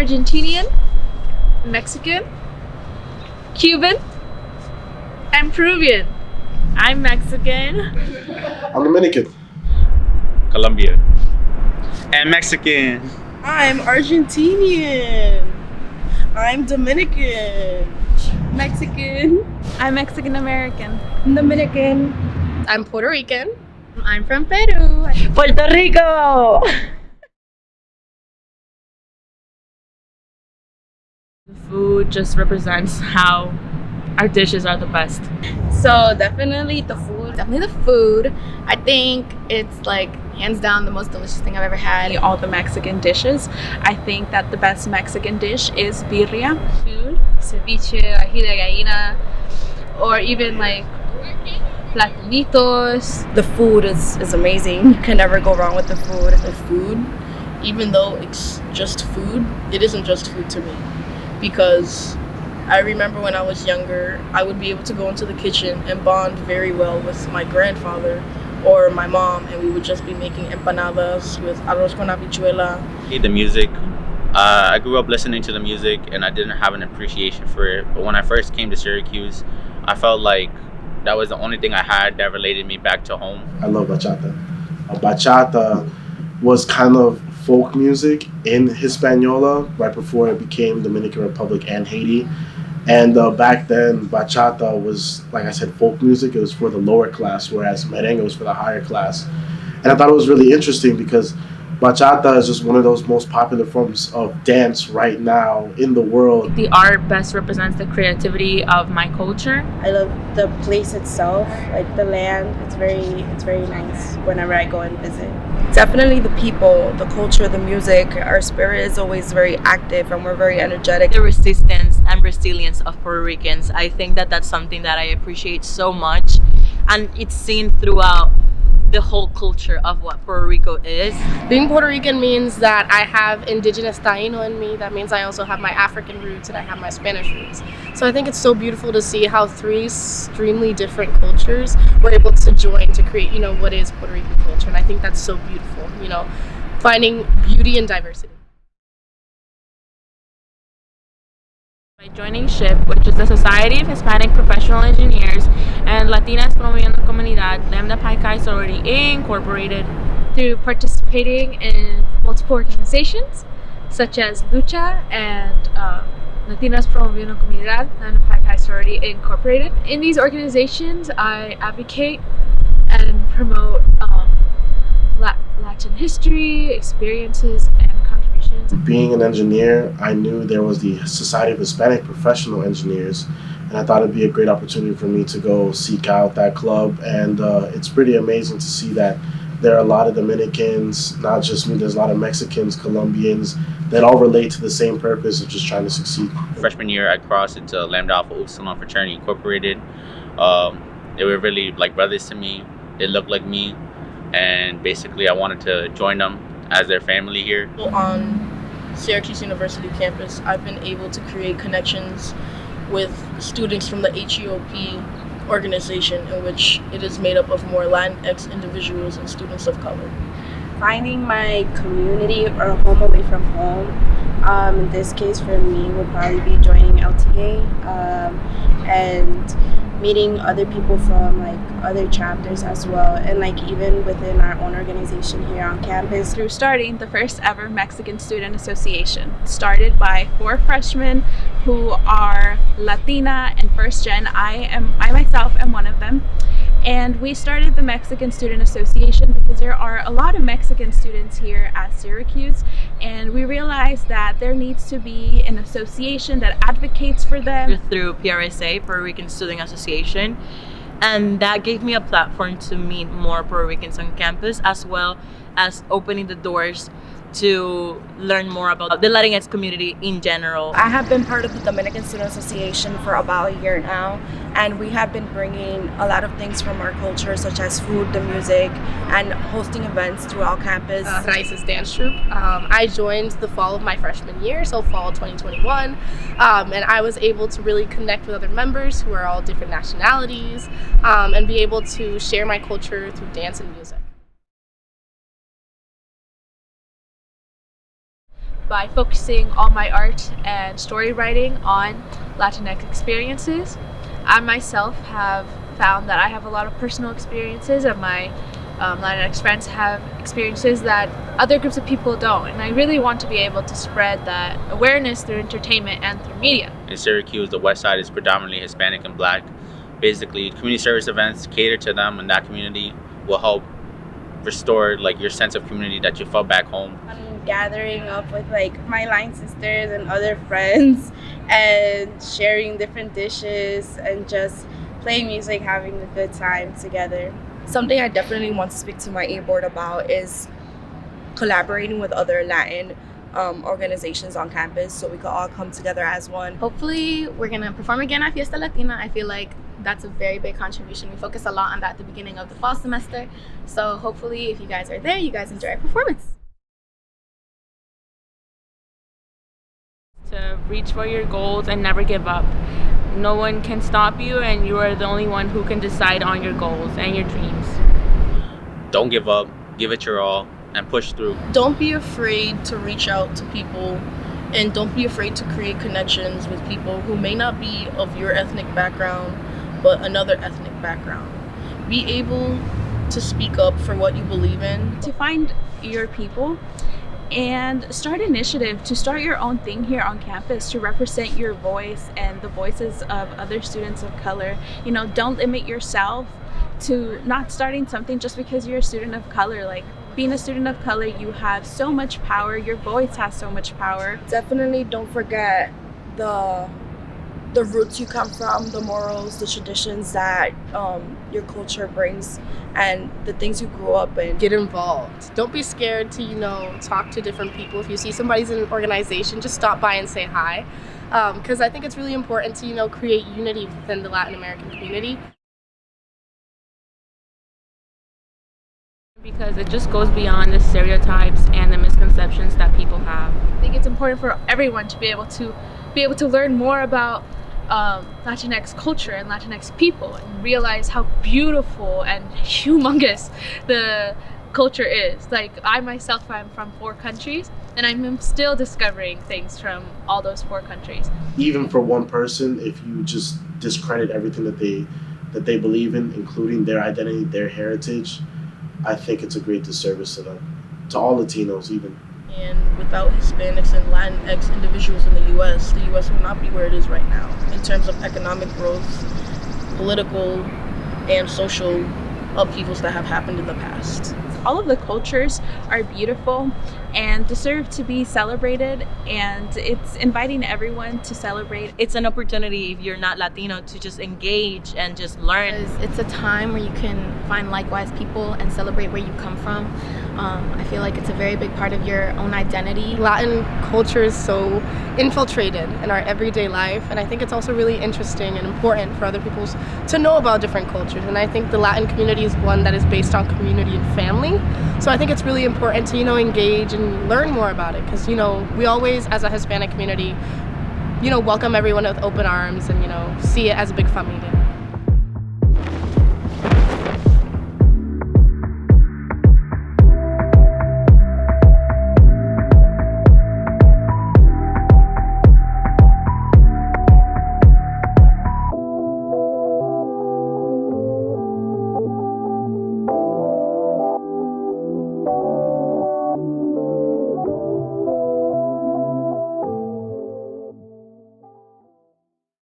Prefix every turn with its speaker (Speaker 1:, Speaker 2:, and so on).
Speaker 1: Argentinian, Mexican, Cuban, and Peruvian.
Speaker 2: I'm Mexican.
Speaker 3: I'm Dominican.
Speaker 4: Colombia. And Mexican.
Speaker 5: I'm Argentinian. I'm Dominican.
Speaker 1: Mexican.
Speaker 2: I'm Mexican American.
Speaker 1: Dominican.
Speaker 5: I'm Puerto Rican.
Speaker 2: I'm from Peru.
Speaker 5: Puerto Rico.
Speaker 2: The food just represents how our dishes are the best.
Speaker 1: So definitely the food. Definitely the food. I think it's like hands down the most delicious thing I've ever had.
Speaker 6: All the Mexican dishes. I think that the best Mexican dish is birria.
Speaker 1: Food, ceviche, ají de gallina, or even like platanitos.
Speaker 5: The food is amazing. You can never go wrong with the food. The food, even though it's just food, it isn't just food to me. Because I remember when I was younger, I would be able to go into the kitchen and bond very well with my grandfather or my mom, and we would just be making empanadas with arroz con habichuela.
Speaker 4: The music. I grew up listening to the music and I didn't have an appreciation for it. But when I first came to Syracuse, I felt like that was the only thing I had that related me back to home.
Speaker 3: I love bachata. Bachata was kind of folk music in Hispaniola right before it became Dominican Republic and Haiti. And back then, bachata was, like I said, folk music. It was for the lower class, whereas merengue was for the higher class. And I thought it was really interesting because bachata is just one of those most popular forms of dance right now in the world.
Speaker 2: The art best represents the creativity of my culture.
Speaker 7: I love the place itself, like the land. It's very nice whenever I go and visit.
Speaker 5: Definitely the people, the culture, the music. Our spirit is always very active and we're very energetic.
Speaker 8: The resistance and resilience of Puerto Ricans. I think that that's something that I appreciate so much, and it's seen throughout the whole culture of what Puerto Rico is.
Speaker 5: Being Puerto Rican means that I have indigenous Taino in me. That means I also have my African roots and I have my Spanish roots. So I think it's so beautiful to see how three extremely different cultures were able to join to create, what is Puerto Rican culture. And I think that's so beautiful, finding beauty in diversity.
Speaker 2: By joining SHIP, which is the Society of Hispanic Professional Engineers, and Latinx Promoviendo Comunidad, Lambda Pi Chi Sorority Incorporated.
Speaker 1: Through participating in multiple organizations such as Lucha and Latinas Promoviendo Comunidad, Lambda Pi Chi Sorority Incorporated. In these organizations, I advocate and promote Latin history, experiences, and contributions.
Speaker 3: Being an engineer, I knew there was the Society of Hispanic Professional Engineers, and I thought it'd be a great opportunity for me to go seek out that club. And it's pretty amazing to see that there are a lot of Dominicans, not just me, there's a lot of Mexicans, Colombians, that all relate to the same purpose of just trying to succeed.
Speaker 4: Freshman year, I crossed into Lambda Alpha Upsilon Fraternity Incorporated. They were really like brothers to me. They looked like me, and basically I wanted to join them as their family here.
Speaker 5: On Syracuse University campus, I've been able to create connections with students from the HEOP organization, in which it is made up of more Latinx individuals and students of color.
Speaker 7: Finding my community or home away from home, in this case for me, would probably be joining LTA and meeting other people from other chapters as well, and even within our own organization here on campus.
Speaker 6: Through starting the first ever Mexican Student Association, started by 4 freshmen who are Latina and first gen. I myself am one of them. And we started the Mexican Student Association because there are a lot of Mexican students here at Syracuse, and we realized that there needs to be an association that advocates for them.
Speaker 8: Through PRSA, Puerto Rican Student Association, and that gave me a platform to meet more Puerto Ricans on campus, as well as opening the doors to learn more about the Latinx community in general.
Speaker 7: I have been part of the Dominican Student Association for about a year now, and we have been bringing a lot of things from our culture, such as food, the music, and hosting events throughout campus.
Speaker 5: Raices Dance Troupe. I joined the fall of my freshman year, so fall 2021, and I was able to really connect with other members who are all different nationalities, and be able to share my culture through dance and music.
Speaker 1: by focusing all my art and story writing on Latinx experiences. I myself have found that I have a lot of personal experiences, and my Latinx friends have experiences that other groups of people don't, and I really want to be able to spread that awareness through entertainment and through media.
Speaker 4: In Syracuse, the West Side is predominantly Hispanic and Black. Basically, community service events cater to them, and that community will help restore like your sense of community that you felt back home.
Speaker 7: I'm gathering up with like my line sisters and other friends and sharing different dishes and just playing music, having a good time together.
Speaker 5: Something I definitely want to speak to my A-board about is collaborating with other Latin organizations on campus so we could all come together as one.
Speaker 9: Hopefully we're gonna perform again at Fiesta Latina. I feel like that's a very big contribution. We focus a lot on that at the beginning of the fall semester. So hopefully if you guys are there, you guys enjoy our performance.
Speaker 2: To reach for your goals and never give up. No one can stop you, and you are the only one who can decide on your goals and your dreams.
Speaker 4: Don't give up, give it your all, and push through.
Speaker 5: Don't be afraid to reach out to people, and don't be afraid to create connections with people who may not be of your ethnic background, but another ethnic background. Be able to speak up for what you believe in.
Speaker 6: To find your people and start initiative to start your own thing here on campus to represent your voice and the voices of other students of color. You know, don't limit yourself to not starting something just because you're a student of color. Like, being a student of color, you have so much power. Your voice has so much power.
Speaker 5: Definitely don't forget the roots you come from, the morals, the traditions that your culture brings, and the things you grew up in.
Speaker 10: Get involved. Don't be scared to, talk to different people. If you see somebody's in an organization, just stop by and say hi. Because I think it's really important to, create unity within the Latin American community.
Speaker 2: Because it just goes beyond the stereotypes and the misconceptions that people have.
Speaker 1: I think it's important for everyone to be able to learn more about Latinx culture and Latinx people, and realize how beautiful and humongous the culture is. Like, I myself, I'm from 4 countries, and I'm still discovering things from all those 4 countries.
Speaker 3: Even for one person, if you just discredit everything that they believe in, including their identity, their heritage, I think it's a great disservice to them, to all Latinos even.
Speaker 5: And without Hispanics and Latinx individuals in the U.S. would not be where it is right now in terms of economic growth, political, and social upheavals that have happened in the past.
Speaker 6: All of the cultures are beautiful and deserve to be celebrated, and it's inviting everyone to celebrate.
Speaker 8: It's an opportunity, if you're not Latino, to just engage and just learn.
Speaker 9: It's a time where you can find likewise people and celebrate where you come from. I feel like it's a very big part of your own identity.
Speaker 10: Latin culture is so infiltrated in our everyday life, and I think it's also really interesting and important for other people to know about different cultures. And I think the Latin community is one that is based on community and family. So I think it's really important to, engage and learn more about it, because, we always, as a Hispanic community, welcome everyone with open arms and, see it as a big familia.